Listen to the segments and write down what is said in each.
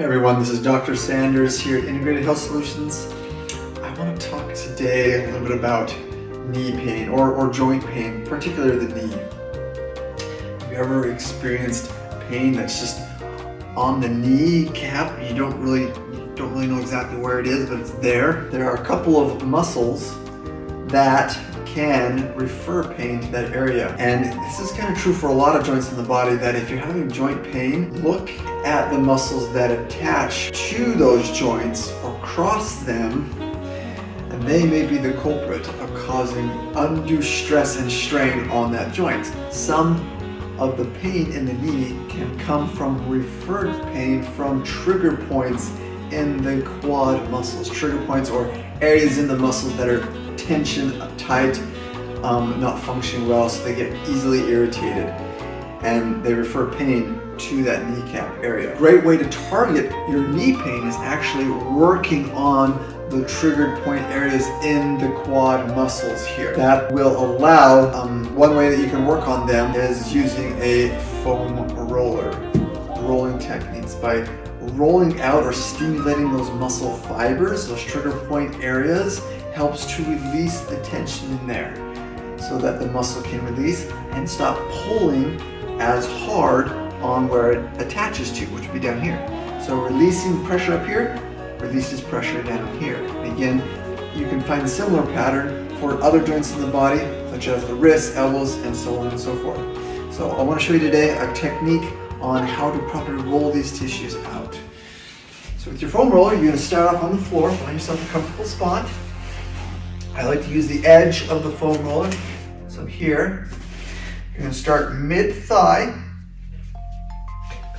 Hey everyone, this is Dr. Sanders here at Integrated Health Solutions. I want to talk today a little bit about knee pain or joint pain, particularly the knee. Have you ever experienced pain that's just on the kneecap? You don't really know exactly where it is, but it's there. There are a couple of muscles that can refer pain to that area. And this is kind of true for a lot of joints in the body, that if you're having joint pain, look at the muscles that attach to those joints or cross them, and they may be the culprit of causing undue stress and strain on that joint. Some of the pain in the knee can come from referred pain from trigger points in the quad muscles. Trigger points or areas in the muscles that are tension, tight, not functioning well, so they get easily irritated, and they refer pain to that kneecap area. A great way to target your knee pain is actually working on the triggered point areas in the quad muscles here. That will allow, one way that you can work on them is using a foam roller. Rolling techniques by rolling out or stimulating those muscle fibers, those trigger point areas, helps to release the tension in there so that the muscle can release and stop pulling as hard on where it attaches to, which would be down here. So releasing pressure up here releases pressure down here. And again, you can find a similar pattern for other joints in the body, such as the wrists, elbows, and so on and so forth. So I want to show you today a technique on how to properly roll these tissues out. So with your foam roller, you're going to start off on the floor, find yourself a comfortable spot. I like to use the edge of the foam roller. So here, you're going to start mid-thigh.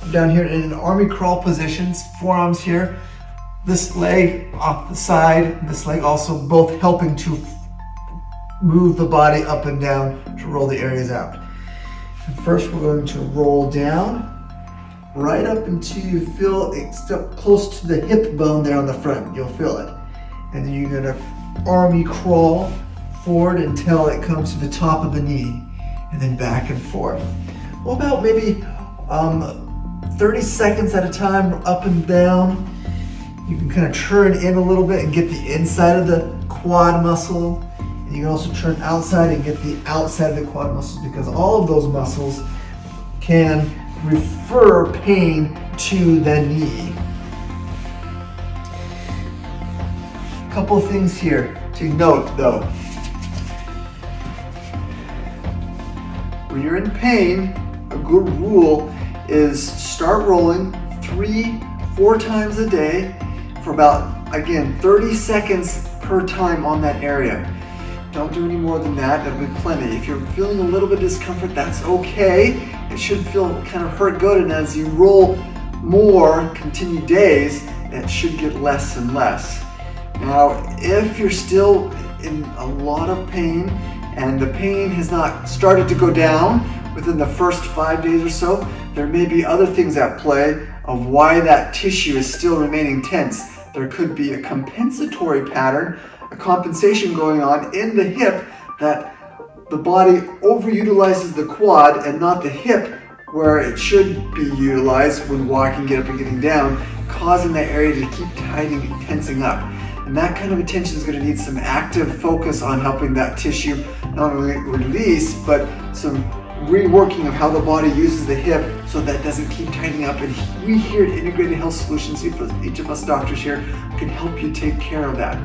Come down here in an army crawl position, forearms here. This leg off the side, this leg also, both helping to move the body up and down to roll the areas out. And first we're going to roll down right up until you feel it close to the hip bone there on the front. You'll feel it. And then you're going to army crawl forward until it comes to the top of the knee, and then back and forth. Well, about maybe 30 seconds at a time, up and down. You can kind of turn in a little bit and get the inside of the quad muscle, and you can also turn outside and get the outside of the quad muscles, because all of those muscles can refer pain to the knee. Couple of things here to note though. When you're in pain, a good rule is start rolling 3-4 times a day for about, again, 30 seconds per time on that area. Don't do any more than that, that'll be plenty. If you're feeling a little bit of discomfort, that's okay. It should feel kind of hurt good, and as you roll more, continued days, it should get less and less. Now, if you're still in a lot of pain and the pain has not started to go down within the first 5 days or so, there may be other things at play of why that tissue is still remaining tense. There could be a compensatory pattern, a compensation going on in the hip, that the body overutilizes the quad and not the hip where it should be utilized when walking, get up and getting down, causing that area to keep tensing up. And that kind of attention is going to need some active focus on helping that tissue not only release, but some reworking of how the body uses the hip so that doesn't keep tightening up. And we here at Integrated Health Solutions, each of us doctors here, can help you take care of that.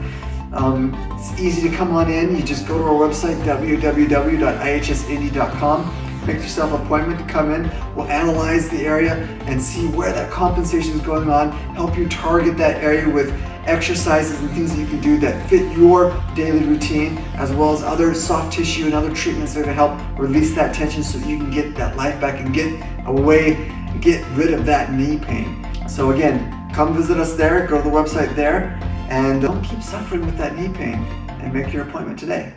It's easy to come on in. You just go to our website, www.ihsindy.com. Make yourself an appointment to come in. We'll analyze the area and see where that compensation is going on, help you target that area with exercises and things that you can do that fit your daily routine, as well as other soft tissue and other treatments that are going to help release that tension so that you can get that life back and get rid of that knee pain. So again, come visit us there, go to the website there, and don't keep suffering with that knee pain, and make your appointment today.